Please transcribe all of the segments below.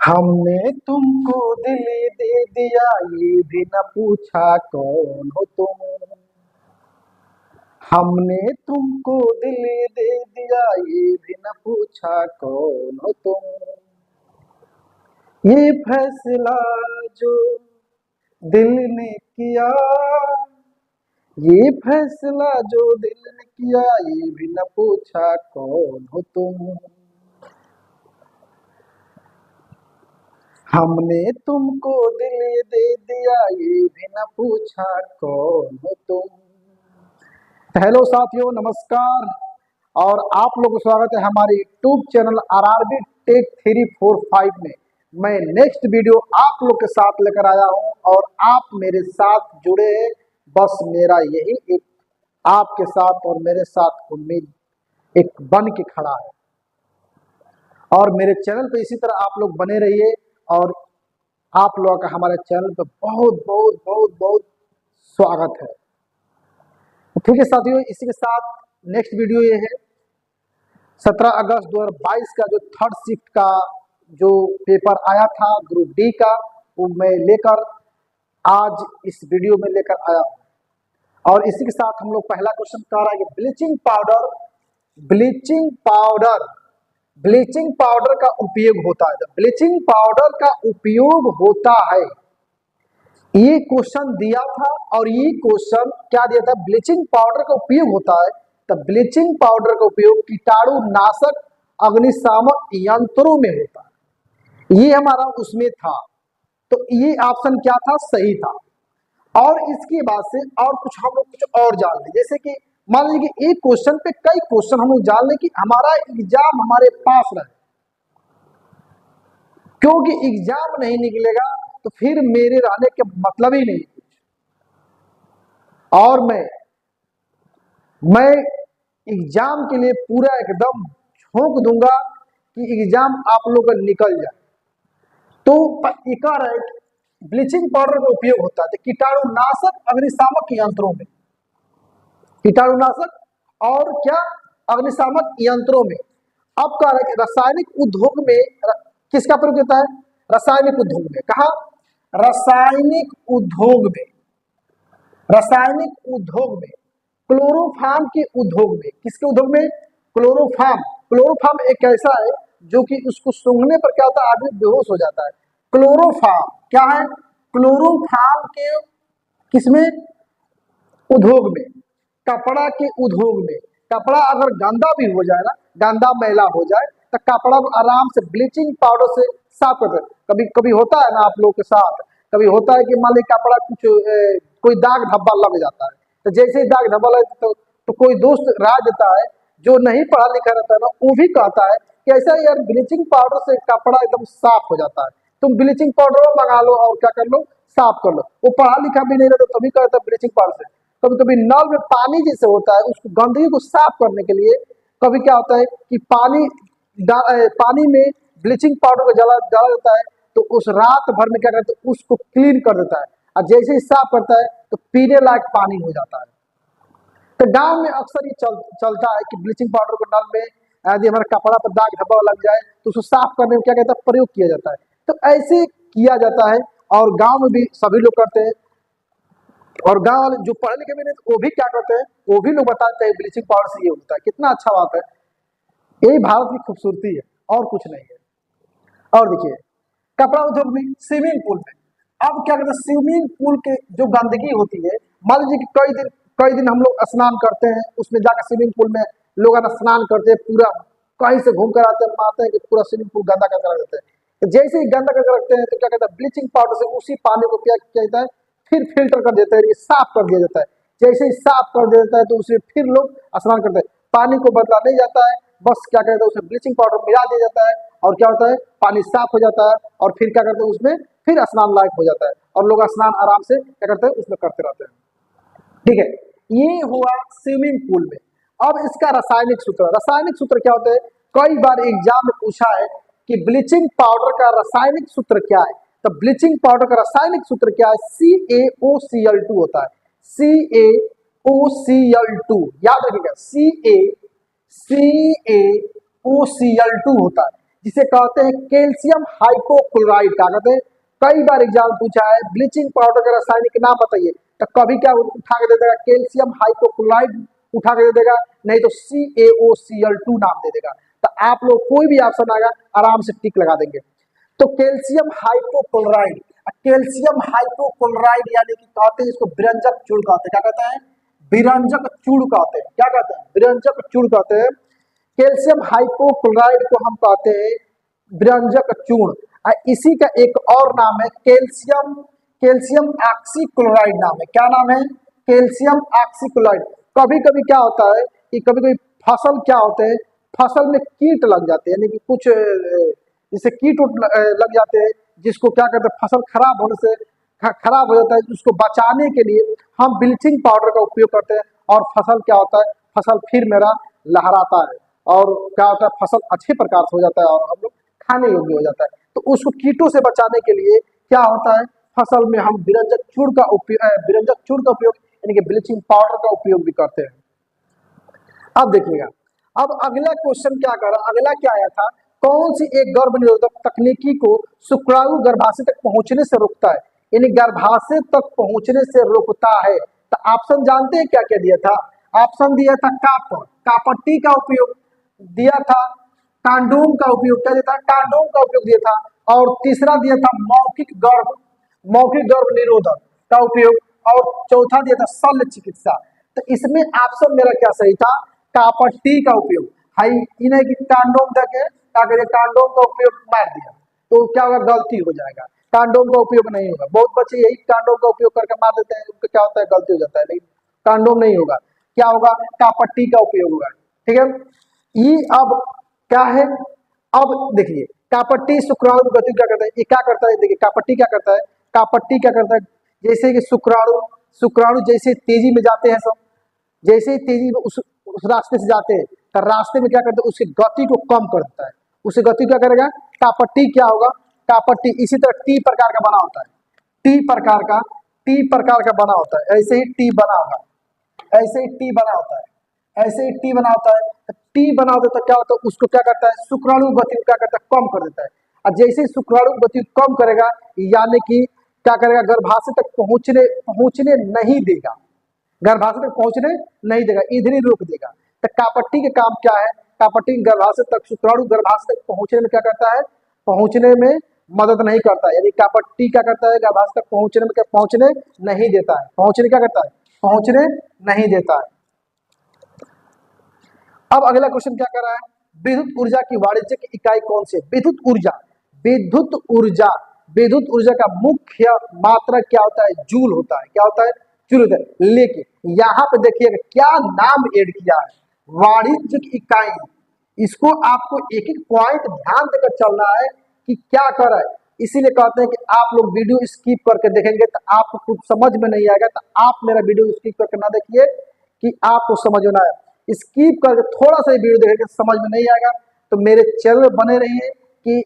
हमने तुमको दिल दे दिया, ये भी न पूछा कौन हो तुम। हमने तुमको दिल दे दिया, ये भी न पूछा कौन हो तुम। ये फैसला जो दिल ने किया, ये फैसला जो दिल ने किया, ये भी न पूछा कौन हो तुम। हमने तुमको दिल दे दिया, ये भी न पूछा कौन हो तुम। हेलो साथियों, नमस्कार। और आप लोगों को स्वागत है हमारे यूट्यूब चैनल आरआरबी टेक 345 में। मैं नेक्स्ट वीडियो आप लोग के साथ लेकर आया हूं और आप मेरे साथ जुड़े हैं। बस मेरा यही एक आपके साथ और मेरे साथ उम्मीद एक बन के खड़ा है। और मेरे चैनल पे इसी तरह आप लोग बने रहिए और आप लोगों का हमारे चैनल पे बहुत बहुत बहुत बहुत स्वागत है। ठीक है साथियों, इसी के साथ नेक्स्ट वीडियो ये है 17 अगस्त 2022 का जो थर्ड शिफ्ट का जो पेपर आया था ग्रुप डी का, वो मैं लेकर आज इस वीडियो में लेकर आया हूँ। और इसी के साथ हम लोग पहला क्वेश्चन कर रहे हैं कि ब्लीचिंग पाउडर का उपयोग होता है। ब्लीचिंग पाउडर का उपयोग होता है, ये क्वेश्चन दिया था। और ये क्वेश्चन क्या दिया था, ब्लीचिंग पाउडर का उपयोग होता है। तो ब्लीचिंग पाउडर का उपयोग कीटाणुनाशक अग्निशामक यंत्रों में होता है, ये हमारा उसमें था। तो ये ऑप्शन क्या था, सही था। और इसके बाद से और कुछ हम लोग कुछ और जान लें, जैसे कि मान लीजिए कि एक क्वेश्चन पे कई क्वेश्चन हम लोग जान लें कि हमारा एग्जाम हमारे पास रहे, क्योंकि एग्जाम नहीं निकलेगा तो फिर मेरे रहने के मतलब ही नहीं कुछ। और मैं एग्जाम के लिए पूरा एकदम झोंक दूंगा कि एग्जाम आप लोग का निकल जाए। तो एक है ब्लीचिंग पाउडर का उपयोग होता है कीटाणुनाशक अग्निशामक यंत्रों में, कीटाणुनाशक और क्या अग्निशामक यंत्रों में। अब कह रहे रासायनिक उद्योग में किसका प्रयोग होता है, रासायनिक उद्योग में। कहा, रासायनिक उद्योग में, रासायनिक उद्योग में, क्लोरोफार्म के उद्योग में। किसके उद्योग में, क्लोरोफार्म। क्लोरोफार्म एक ऐसा है जो कि उसको सूंघने पर क्या होता है, आदमी बेहोश हो जाता है। क्लोरोफार्म क्या है, क्लोरोफार्म के किसमें, उद्योग में, कपड़ा के उद्योग में। कपड़ा अगर गंदा भी हो जाए ना, गंदा मैला हो जाए, तो कपड़ा को आराम से ब्लीचिंग पाउडर से साफ करते हैं। कभी कभी होता है ना आप लोग के साथ, कभी होता है कि मान लीजिए कपड़ा कुछ कोई दाग धब्बा लग जाता है, तो जैसे ही दाग धब्बा लगे तो कोई दोस्त राय देता है जो नहीं पढ़ा लिखा रहता है ना, वो भी कहता है कि ऐसा यार ब्लीचिंग पाउडर से कपड़ा एकदम साफ हो जाता है, तुम ब्लीचिंग पाउडर मंगा लो और क्या कर लो, साफ कर लो। वो पढ़ा लिखा भी नहीं रहता तभी कहता है ब्लीचिंग पाउडर से। कभी कभी नल में पानी जैसे होता है, उसको गंदगी को साफ करने के लिए कभी क्या होता है कि पानी में ब्लीचिंग पाउडर को जला देता है, तो उस रात भर में क्या करता है, उसको क्लीन कर देता है। और जैसे ही साफ करता है तो पीने लायक पानी हो जाता है। तो गांव में अक्सर ये चलता है कि ब्लीचिंग पाउडर को नल में यदि हमारे कपड़ा पर दाग धब्बा लग जाए तो उसको साफ करने में क्या कहता है, प्रयोग किया जाता है। तो ऐसे किया जाता है और गांव में भी सभी लोग करते हैं। और गांव वाले जो पढ़े लिखे भी नहीं वो भी क्या करते हैं, वो भी लोग बताते हैं ब्लीचिंग पाउडर से ये होता है। कितना अच्छा बात है, यही भारत की खूबसूरती है और कुछ नहीं है। और देखिए कपड़ा उद्योग में, स्विमिंग पूल में, अब क्या कहते हैं, स्विमिंग पूल के जो गंदगी होती है, मान लीजिए कि कई दिन हम लोग स्नान करते हैं, उसमें जाकर स्विमिंग पूल में लोग स्नान करते हैं, पूरा कहीं से घूम कर आते हैं, मारते हैं कि पूरा स्विमिंग पूल गंदा करके रख देते हैं। तो जैसे ही गंदा करके रखते हैं तो क्या कहते हैं, ब्लीचिंग पाउडर से उसी पानी को क्या कहता है, फिर फिल्टर कर देते हैं, साफ कर दिया जाता है। जैसे ही साफ कर दिया जाता है तो उसे फिर लोग स्नान करते हैं। पानी को बदला नहीं जाता है, बस क्या कहते हैं उसमें ब्लीचिंग पाउडर मिला दिया जाता है और क्या होता है, पानी साफ हो जाता है और फिर क्या करते हैं उसमें फिर स्नान लायक हो जाता है और लोग स्नान आराम से क्या करते हैं उसमें करते रहते हैं। ठीक है, ये हुआ स्विमिंग पूल में। अब इसका रासायनिक सूत्र, रासायनिक सूत्र क्या होता है, कई बार एग्जाम में पूछा है कि ब्लीचिंग पाउडर का रासायनिक सूत्र क्या है। तो ब्लीचिंग पाउडर का रासायनिक सूत्र क्या है, CaOCl2 होता है। CaOCl2 याद रखिएगा, CaOCl2 होता है। जिसे कहते हैं कैल्शियम हाइपोक्लोराइड। क्या कहते हैं? कई बार एग्जाम पूछा है ब्लीचिंग पाउडर का रासायनिक नाम बताइए, तो कभी क्या उठा के दे देगा कैल्शियम हाइपोक्लोराइड उठा के दे देगा, नहीं तो CaOCl2 नाम दे देगा। तो आप लोग कोई भी ऑप्शन आएगा आराम से टिक लगा देंगे। तो कैल्शियम हाइपोक्लोराइड, कैल्शियम हाइपोक्लोराइड यानी कि कहते हैं इसको विरंजक चूड़ कहते हैं। क्या कहते हैं? विरंजक चूड़ कहते हैं। क्या कहते हैं? विरंजक चूड़ कहते हैं। कैल्शियम हाइपोक्लोराइड को हम कहते हैं विरंजक चूर्ण। इसी का एक और नाम है कैल्शियम, कैल्शियम ऑक्सीक्लोराइड नाम है। क्या नाम है? Calcium oxychloride. कभी कभी क्या होता है कि कभी कभी फसल क्या होते हैं, फसल में कीट लग जाते हैं, यानी कि कुछ जैसे कीट लग जाते हैं, जिसको क्या करते हैं फसल खराब होने से खराब हो जाता है, उसको बचाने के लिए हम ब्लीचिंग पाउडर का उपयोग करते हैं और फसल क्या होता है, फसल फिर मेरा लहराता है और क्या होता है फसल अच्छे प्रकार से हो जाता है और हम लोग खाने योग्य हो जाता है। तो उसको कीटों से बचाने के लिए क्या होता है, फसल में हम विरंजक चूड़ का उपयोग यानी कि ब्लीचिंग पाउडर का उपयोग भी करते हैं। अब देखिएगा, अब अगला क्वेश्चन क्या कर रहा, अगला क्या आया था, कौन सी एक गर्भ निरोधक तकनीकी को शुक्राणु गर्भाशय तक पहुंचने से रोकता है, यानी गर्भाशय तक पहुंचने से रोकता है। तो ऑप्शन जानते हैं क्या क्या दिया था? ऑप्शन दिया था कापर, कापट्टी का उपयोग दिया था, कांडोम का उपयोग क्या दिया था, कांडोम का उपयोग दिया था, और तीसरा दिया था मौखिक गर्भ निरोधक का उपयोग, और चौथा दिया था शल्य चिकित्सा। तो इसमें ऑप्शन मेरा क्या सही था, कापट्टी का उपयोग। हाई इन्हें की कांडोम देके क्या करिए, कांडोम का उपयोग मार दिया तो क्या होगा, गलती हो जाएगा, कांडोम का उपयोग नहीं होगा। बहुत बच्चे यही कांडोम का उपयोग करके मार देते हैं, उनका क्या होता है गलती हो जाता है, लेकिन कांडोम नहीं होगा, क्या होगा, कापट्टी का उपयोग होगा। ठीक है, ये अब क्या है, अब देखिए कापट्टी शुक्राणु की गति क्या करता है, ये क्या करता है, देखिए कापट्टी क्या करता है, कापट्टी क्या करता है, जैसे कि शुक्राणु जैसे तेजी में जाते हैं सब, जैसे ही तेजी में उस रास्ते से जाते हैं तो रास्ते में क्या करते हैं, उसकी गति को कम कर देता है। उसकी गति क्या करेगा, कापट्टी क्या होगा, कापट्टी इसी तरह टी प्रकार का बना होता है, टी प्रकार का बना होता है, ऐसे ही टी बना होगा, ऐसे ही टी बना होता है, ऐसे ही टी बना होता है। टी बना होता है तो क्या होता है, उसको क्या करता है, शुक्राणु गति को क्या करता है, कम कर देता है। और जैसे ही शुक्राणु गति कम करेगा, यानी कि क्या करेगा, गर्भाशय तक पहुंचने नहीं देगा, गर्भाशय तक पहुंचने नहीं देगा, इधर ही रोक देगा। तो कापट्टी के काम क्या है, कापट्टी गर्भाशय तक, शुक्राणु गर्भाशय तक पहुंचने में क्या करता है, पहुंचने में मदद नहीं करता है, यानी कापट्टी क्या करता है, गर्भाशय तक पहुंचने में पहुंचने नहीं देता है, पहुंचने क्या करता है, पहुंचने नहीं देता है। अब अगला क्वेश्चन क्या कर रहा है, विद्युत ऊर्जा की वाणिज्यिक इकाई कौन सी है? विद्युत ऊर्जा का मुख्य मात्रक क्या होता है, जूल होता है। क्या होता है, जूल होता है। लेकिन यहाँ पे देखिएगा क्या नाम ऐड किया है, वाणिज्यिक इकाई। इसको आपको एक एक पॉइंट ध्यान देकर चलना है कि क्या कर रहा है, इसीलिए कहते हैं कि आप लोग वीडियो स्किप करके देखेंगे तो आपको कुछ समझ में नहीं आएगा। तो आप मेरा वीडियो स्किप करके ना देखिए कि आपको समझ में आए, स्किप करके थोड़ा सा वीडियो देखेंगे समझ में नहीं आएगा। तो मेरे चैनल में बने रहिए कि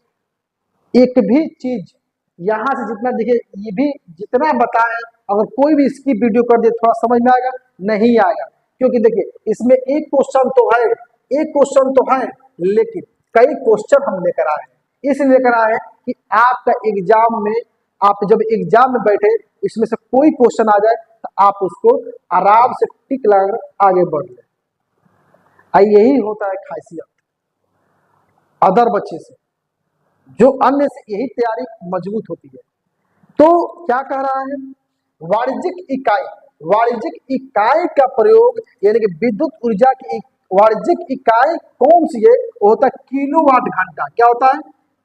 एक भी चीज यहाँ से जितना देखिए, ये भी जितना बताएं, अगर कोई भी स्किप वीडियो कर दे थोड़ा समझ में आएगा, नहीं आएगा। क्योंकि देखिए इसमें एक क्वेश्चन तो है, लेकिन कई क्वेश्चन हम लेकर आए हैं, इसलिए लेकर आए हैं कि आपका एग्जाम में, आप जब एग्जाम में बैठे इसमें से कोई क्वेश्चन आ जाए तो आप उसको आराम से टिक लगाकर आगे बढ़ ले। यही होता है खासियत अदर बच्चे से, जो अन्य से यही तैयारी मजबूत होती है। तो क्या कह रहा है, वाणिज्यिक इकाई का प्रयोग, यानी कि विद्युत ऊर्जा की वाणिज्यिक इकाई कौन सी है, वो होता है किलोवाट घंटा। क्या होता है,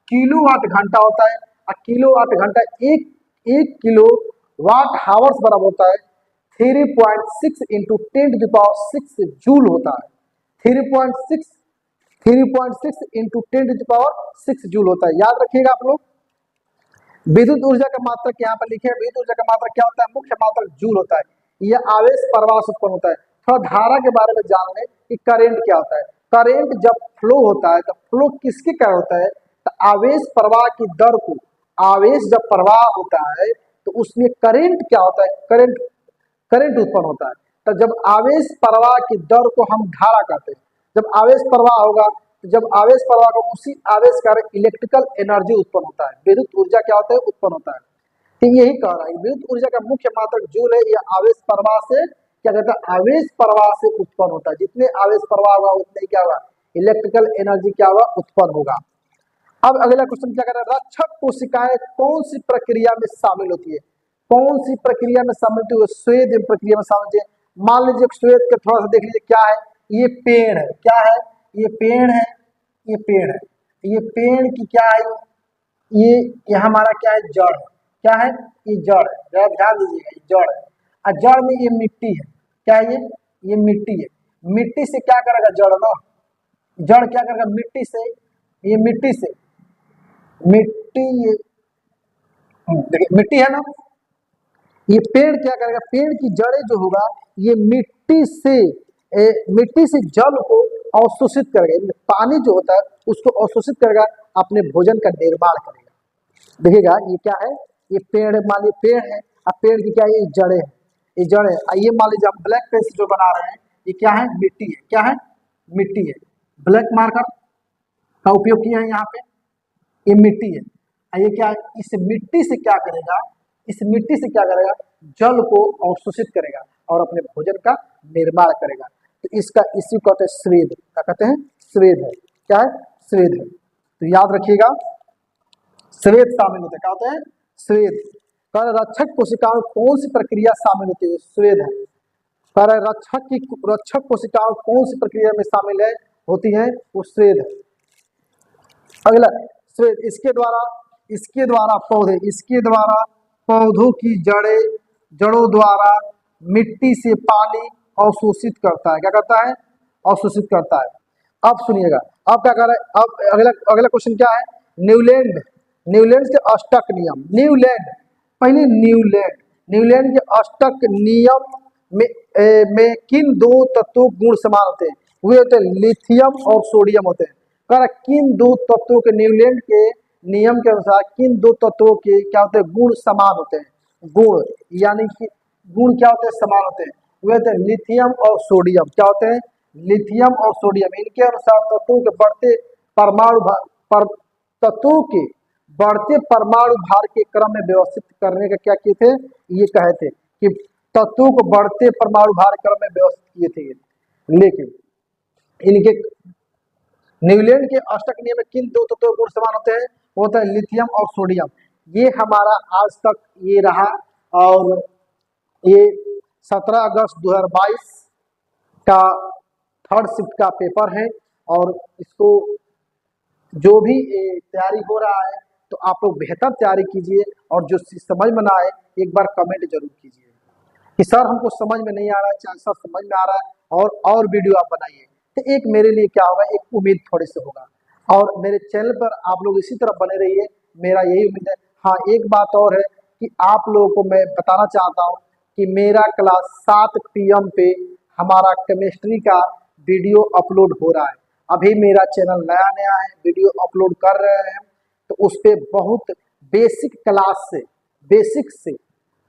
किलोवाट घंटा होता है। और किलोवाट घंटा एक किलो वाट हावर्स बराबर होता है 3.6 इंटू 10⁶ जूल होता है। 3.6 इंटू 10⁶ जूल होता है। याद रखिएगा आप लोग, विद्युत ऊर्जा का मात्रक यहाँ पर लिखे हैं। विद्युत ऊर्जा का मात्रक क्या होता है, मुख्य मात्रक जूल होता है। यह आवेश प्रवाह से उत्पन्न होता है। थोड़ा धारा के बारे में जान लें कि करंट क्या होता है। करंट जब फ्लो होता है तो फ्लो किसके कारण होता है, तो आवेश प्रवाह की दर को, आवेश जब प्रवाह होता है तो उसमें करंट क्या होता है, करंट उत्पन्न होता है। तो जब आवेश प्रवाह की दर को हम धारा कहते हैं, जब आवेश प्रवाह होगा तो जब आवेश प्रवाह का उसी आवेश के कारण इलेक्ट्रिकल एनर्जी उत्पन्न होता है, विद्युत ऊर्जा क्या होता है, उत्पन्न होता है। तो यही कह रहा है विद्युत ऊर्जा का मुख्य मात्रक जूल है, यह आवेश प्रवाह से क्या कहता है, आवेश प्रवाह से उत्पन्न होता है। जितने आवेश प्रवाह होगा उतने क्या होगा, इलेक्ट्रिकल एनर्जी क्या होगा, उत्पन्न होगा। अब अगला क्वेश्चन क्या कर रहा है, रक्षक कोशिकाएं कौन सी प्रक्रिया में शामिल होती है, कौन सी प्रक्रिया में शामिल होती है, स्वेद प्रक्रिया में शामिल होती है। मान लीजिए स्वेद का थोड़ा सा देख लीजिए, क्या है, ये पेड़ है, क्या है, ये पेड़ है, ये पेड़ है, ये पेड़ की क्या है, ये हमारा क्या है, जड़ है, क्या है, ये जड़ है, जरा ध्यान दीजिएगा, ये जड़ है, और जड़ में ये मिट्टी है, क्या है, ये मिट्टी है। मिट्टी से क्या करेगा जड़ ना, जड़ क्या करेगा, मिट्टी से, ये मिट्टी से, मिट्टी, ये देखिए मिट्टी है ना, ये पेड़ क्या करेगा, पेड़ की जड़ें जो होगा ये मिट्टी से जल को अवशोषित करेगा, पानी जो होता है उसको अवशोषित करेगा, अपने भोजन का निर्माण करेगा। देखिएगा ये क्या है, ये पेड़, मान लीजिए पेड़ है, अब पेड़ की क्या है, ये जड़ें हैं, ये जड़ है। ये मान लीजिए हम ब्लैक पेंसिल जो बना रहे हैं, ये क्या है, मिट्टी है, क्या है, मिट्टी है। ब्लैक मार्कर का उपयोग किया है यहाँ पे, ये मिट्टी है। ये क्या है, इस मिट्टी से क्या करेगा, इस मिट्टी से क्या करेगा, जल को अवशोषित करेगा और अपने भोजन का निर्माण करेगा। तो इसका इसी को कहते हैं स्वेद, क्या कहते हैं, स्वेद है, क्या है, स्वेद है। तो याद रखिएगा स्वेद शामिल होते हैं, क्या होते हैं, स्वेद। कर रक्षक कोशिकाओं कौन सी प्रक्रिया शामिल होती है, स्वेद है। कर रक्षक कोशिकाओं कौन सी प्रक्रिया में शामिल है, होती है, वो स्वेद है। अगला स्वेद, इसके द्वारा पौधों की जड़ों द्वारा मिट्टी से पानी अवशोषित करता है, क्या करता है, अवशोषित करता है। अब सुनिएगा, अब क्या कर रहा है, अब अगला क्वेश्चन क्या है, न्यूलैंड के अष्टक नियम, पहले न्यूलैंड के अष्टक नियम में किन दो तत्वों गुण समान होते हैं, वे होते हैं लिथियम और सोडियम होते हैं। कर किन दो तत्वों के, न्यूलैंड के नियम के अनुसार किन दो तत्वों के क्या होते हैं, गुण समान होते हैं, गुण यानी कि गुण क्या होते हैं, समान होते हैं, वे होते हैं लिथियम और सोडियम, क्या होते हैं, लिथियम और सोडियम। इनके अनुसार तत्वों के बढ़ते परमाणु भार के क्रम में व्यवस्थित करने का क्या किए थे, ये कहे थे कि तत्वों को बढ़ते परमाणु भार क्रम में व्यवस्थित किए थे। लेकिन इनके न्यूलैंड के अष्टक नियम में किन दो तत्वों के गुण समान होते हैं, वो होता है लिथियम और सोडियम। ये हमारा आज तक ये रहा, और ये 17 अगस्त 2022 का थर्ड शिफ्ट का पेपर है, और इसको जो भी तैयारी हो रहा है तो आप लोग बेहतर तैयारी कीजिए, और जो समझ में ना आए एक बार कमेंट जरूर कीजिए कि सर हमको समझ में नहीं आ रहा है, चाहे सर समझ में आ रहा है, और वीडियो आप बनाइए। तो एक मेरे लिए क्या होगा, एक उम्मीद थोड़ी सी होगा, और मेरे चैनल पर आप लोग इसी तरह बने रहिए, मेरा यही उम्मीद है। हाँ, एक बात और है कि आप लोगों को मैं बताना चाहता हूँ कि मेरा क्लास 7 PM पे हमारा केमिस्ट्री का वीडियो अपलोड हो रहा है। अभी मेरा चैनल नया है, वीडियो अपलोड कर रहे हैं, तो उस पर बहुत बेसिक क्लास से, बेसिक से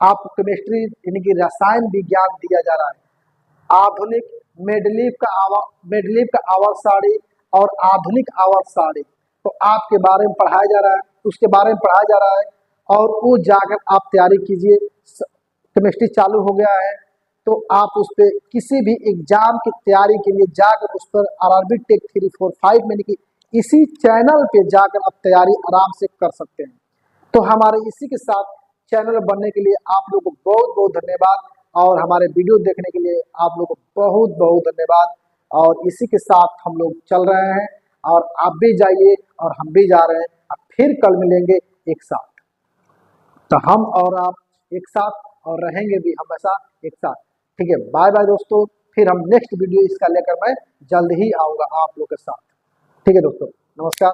आप केमिस्ट्री यानी कि रसायन विज्ञान दिया जा रहा है। आधुनिक मेडलीफ का आवर्त सारणी और आधुनिक आवर्त सारणी तो आपके बारे में पढ़ाया जा रहा है, उसके बारे में पढ़ाया जा रहा है, और वो जाकर आप तैयारी कीजिए। केमिस्ट्री चालू हो गया है, तो आप उस पर किसी भी एग्जाम की तैयारी के लिए जाकर उस पर RRB टेक 345 यानी कि इसी चैनल पे जाकर आप तैयारी आराम से कर सकते हैं। तो हमारे इसी के साथ चैनल बनने के लिए आप लोगों को बहुत बहुत धन्यवाद, और हमारे वीडियो देखने के लिए आप लोगों को बहुत बहुत धन्यवाद। और इसी के साथ हम लोग चल रहे हैं, और आप भी जाइए और हम भी जा रहे हैं। अब फिर कल मिलेंगे एक साथ, तो हम और आप एक साथ, और रहेंगे भी हमेशा एक साथ। ठीक है, बाय बाय दोस्तों। फिर हम नेक्स्ट वीडियो इसका लेकर मैं जल्द ही आऊँगा आप लोग के साथ। ठीक है दोस्तों, नमस्कार।